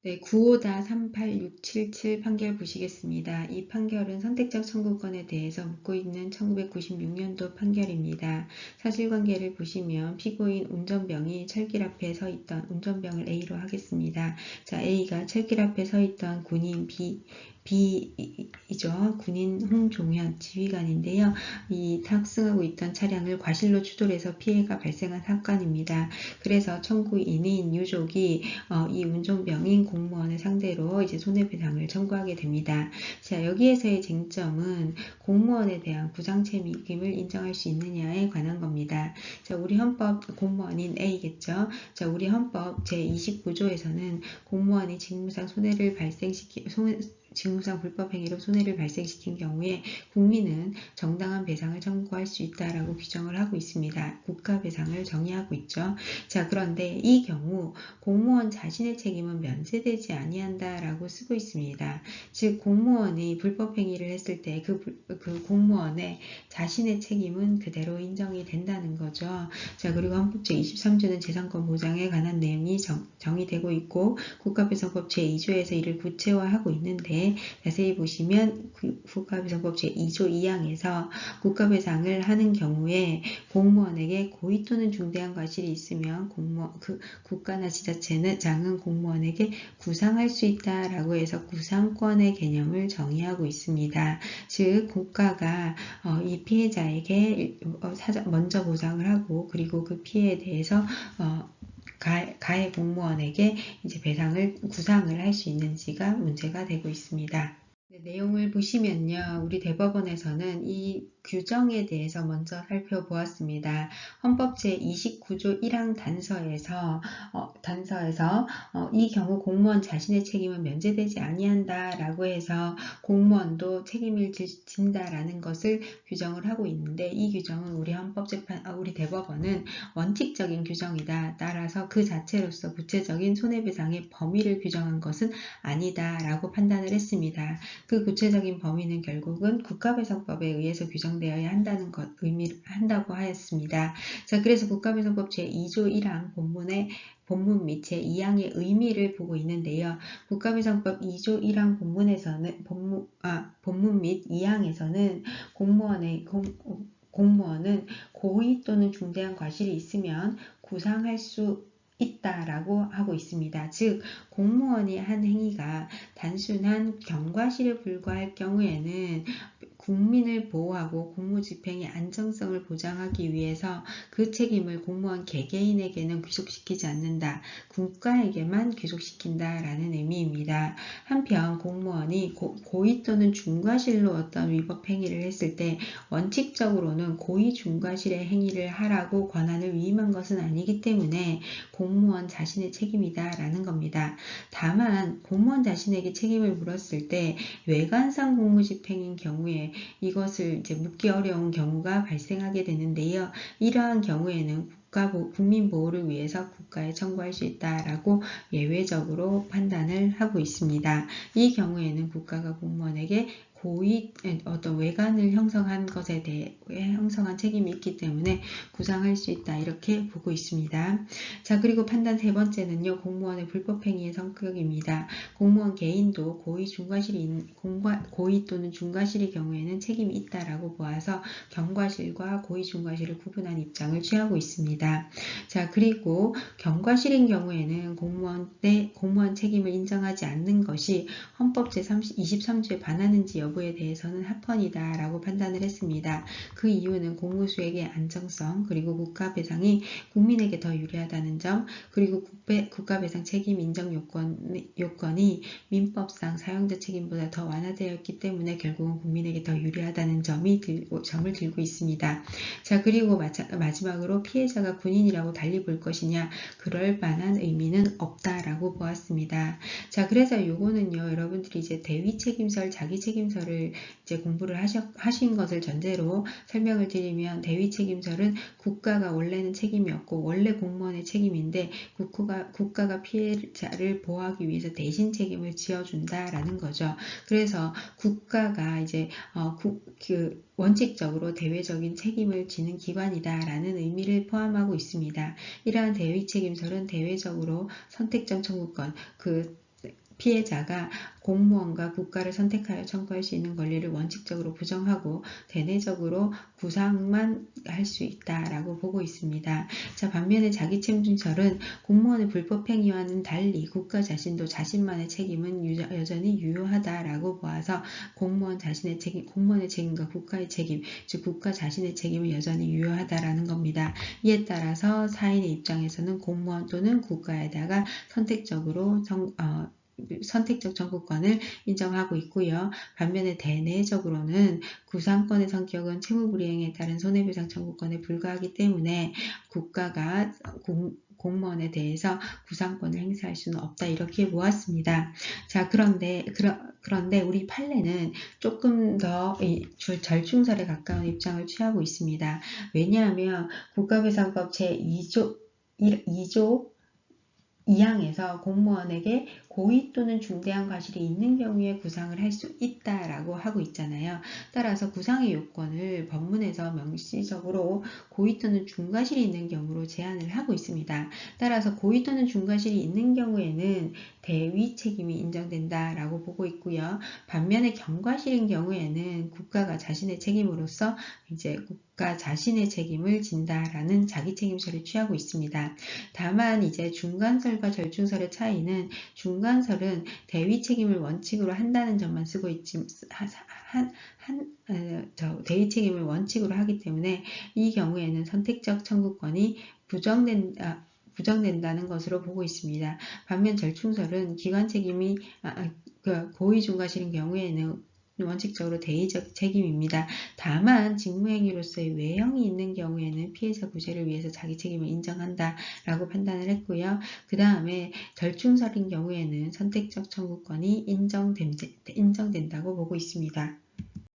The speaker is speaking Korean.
네, 95-38677 판결 보시겠습니다. 이 판결은 선택적 청구권에 대해서 묻고 있는 1996년도 판결입니다. 사실관계를 보시면 피고인 운전병이 철길 앞에 서 있던 운전병을 A로 하겠습니다. 자, A가 철길 앞에 서 있던 군인 B이죠. 군인 홍종현 지휘관인데요. 이 탑승하고 있던 차량을 과실로 추돌해서 피해가 발생한 사건입니다. 그래서 청구인인 유족이 이 운전병인 공무원을 상대로 이제 손해배상을 청구하게 됩니다. 자, 여기에서의 쟁점은 공무원에 대한 부당 책임을 인정할 수 있느냐에 관한 겁니다. 자, 우리 헌법 공무원인 A겠죠. 자, 우리 헌법 제29조에서는 공무원이 직무상 직무상 불법행위로 손해를 발생시킨 경우에 국민은 정당한 배상을 청구할 수 있다라고 규정을 하고 있습니다. 국가배상을 정의하고 있죠. 자, 그런데 이 경우 공무원 자신의 책임은 면제되지 아니한다라고 쓰고 있습니다. 즉 공무원이 불법행위를 했을 때 그 공무원의 자신의 책임은 그대로 인정이 된다는 거죠. 자, 그리고 헌법 제23조는 재산권 보장에 관한 내용이 정의되고 있고 국가배상법 제2조에서 이를 구체화하고 있는데 자세히 보시면 국가배상법 제2조 2항에서 국가배상을 하는 경우에 공무원에게 고의 또는 중대한 과실이 있으면 국가나 지자체장은 공무원에게 구상할 수 있다라고 해서 구상권의 개념을 정의하고 있습니다. 즉 국가가 이 피해자에게 먼저 보상을 하고 그리고 그 피해에 대해서 가해 공무원에게 이제 구상을 할 수 있는지가 문제가 되고 있습니다. 네, 내용을 보시면요. 우리 대법원에서는 이 규정에 대해서 먼저 살펴보았습니다. 헌법 제29조 1항 단서에서 이 경우 공무원 자신의 책임은 면제되지 아니한다라고 해서 공무원도 책임을 진다라는 것을 규정을 하고 있는데 이 규정은 우리 대법원은 원칙적인 규정이다. 따라서 그 자체로서 구체적인 손해배상의 범위를 규정한 것은 아니다라고 판단을 했습니다. 그 구체적인 범위는 결국은 국가배상법에 의해서 규정되어야 한다고 하였습니다. 자, 그래서 국가배상법 제2조 1항 본문 및 제2항의 의미를 보고 있는데요. 국가배상법 2조 1항 본문 및 2항에서는 공무원은 고의 또는 중대한 과실이 있으면 구상할 수 있다라고 하고 있습니다. 즉 공무원이 한 행위가 단순한 경과실에 불과할 경우에는 국민을 보호하고 공무집행의 안정성을 보장하기 위해서 그 책임을 공무원 개개인에게는 귀속시키지 않는다. 국가에게만 귀속시킨다라는 의미입니다. 한편 공무원이 고의 또는 중과실로 어떤 위법 행위를 했을 때 원칙적으로는 고의 중과실의 행위를 하라고 권한을 위임한 것은 아니기 때문에 공무원 자신의 책임이다라는 겁니다. 다만 공무원 자신에게 책임을 물었을 때 외관상 공무집행인 경우에 이것을 이제 묻기 어려운 경우가 발생하게 되는데요. 이러한 경우에는 국민 보호를 위해서 국가에 청구할 수 있다라고 예외적으로 판단을 하고 있습니다. 이 경우에는 국가가 공무원에게 어떤 외관을 형성한 것에 대해 형성한 책임이 있기 때문에 구상할 수 있다 이렇게 보고 있습니다. 자, 그리고 판단 세 번째는요. 공무원의 불법행위의 성격입니다. 공무원 개인도 고의 또는 중과실의 경우에는 책임이 있다라고 보아서 경과실과 고의 중과실을 구분한 입장을 취하고 있습니다. 자, 그리고 경과실인 경우에는 공무원 책임을 인정하지 않는 것이 헌법 제23조에 반하는지 여부에 대해서는 합헌이다라고 판단을 했습니다. 그 이유는 공무수익의 안정성 그리고 국가배상이 국민에게 더 유리하다는 점 그리고 국가배상 책임 인정 요건이 민법상 사용자 책임보다 더 완화되었기 때문에 결국은 국민에게 더 유리하다는 점을 들고 있습니다. 자, 그리고 마지막으로 피해자가 군인이라고 달리 볼 것이냐 그럴 만한 의미는 없다라고 보았습니다. 자, 그래서 요거는요 여러분들이 이제 대위 책임설, 자기 책임설을 이제 공부를 하신 것을 전제로 설명을 드리면 대위 책임설은 국가가 원래는 책임이 없고 원래 공무원의 책임인데 국가가 피해자를 보호하기 위해서 대신 책임을 지어준다라는 거죠. 그래서 국가가 이제 원칙적으로 대외적인 책임을 지는 기관이다라는 의미를 포함하고 있습니다. 이러한 대위 책임설은 대외적으로 선택적 청구권, 피해자가 공무원과 국가를 선택하여 청구할 수 있는 권리를 원칙적으로 부정하고 대내적으로 구상만 할 수 있다라고 보고 있습니다. 자, 반면에 자기책임설은 공무원의 불법 행위와는 달리 국가 자신도 자신만의 책임은 여전히 유효하다라고 보아서 공무원의 책임과 국가의 책임, 즉 국가 자신의 책임은 여전히 유효하다라는 겁니다. 이에 따라서 사인의 입장에서는 공무원 또는 국가에다가 선택적 청구권을 인정하고 있고요. 반면에 대내적으로는 구상권의 성격은 채무불이행에 따른 손해배상 청구권에 불과하기 때문에 국가가 공무원에 대해서 구상권을 행사할 수는 없다. 이렇게 보았습니다. 자, 그런데 우리 판례는 조금 더 절충설에 가까운 입장을 취하고 있습니다. 왜냐하면 국가배상법 제2조 2항에서 공무원에게 고의 또는 중대한 과실이 있는 경우에 구상을 할 수 있다라고 하고 있잖아요. 따라서 구상의 요건을 법문에서 명시적으로 고의 또는 중과실이 있는 경우로 제한을 하고 있습니다. 따라서 고의 또는 중과실이 있는 경우에는 대위 책임이 인정된다라고 보고 있고요. 반면에 경과실인 경우에는 국가가 자신의 책임으로서 이제 국가 자신의 책임을 진다라는 자기책임설을 취하고 있습니다. 다만 이제 중간설과 절충설의 차이는 중간설은 대위 책임을 원칙으로 한다는 점만 쓰고 있지 대위 책임을 원칙으로 하기 때문에 이 경우에는 선택적 청구권이 부정된다는 것으로 보고 있습니다. 반면 절충설은 기관 책임이 고의 중과실인 경우에는 원칙적으로 대의적 책임입니다. 다만 직무행위로서의 외형이 있는 경우에는 피해자 구제를 위해서 자기 책임을 인정한다라고 판단을 했고요. 그 다음에 절충설인 경우에는 선택적 청구권이 인정된다고 보고 있습니다.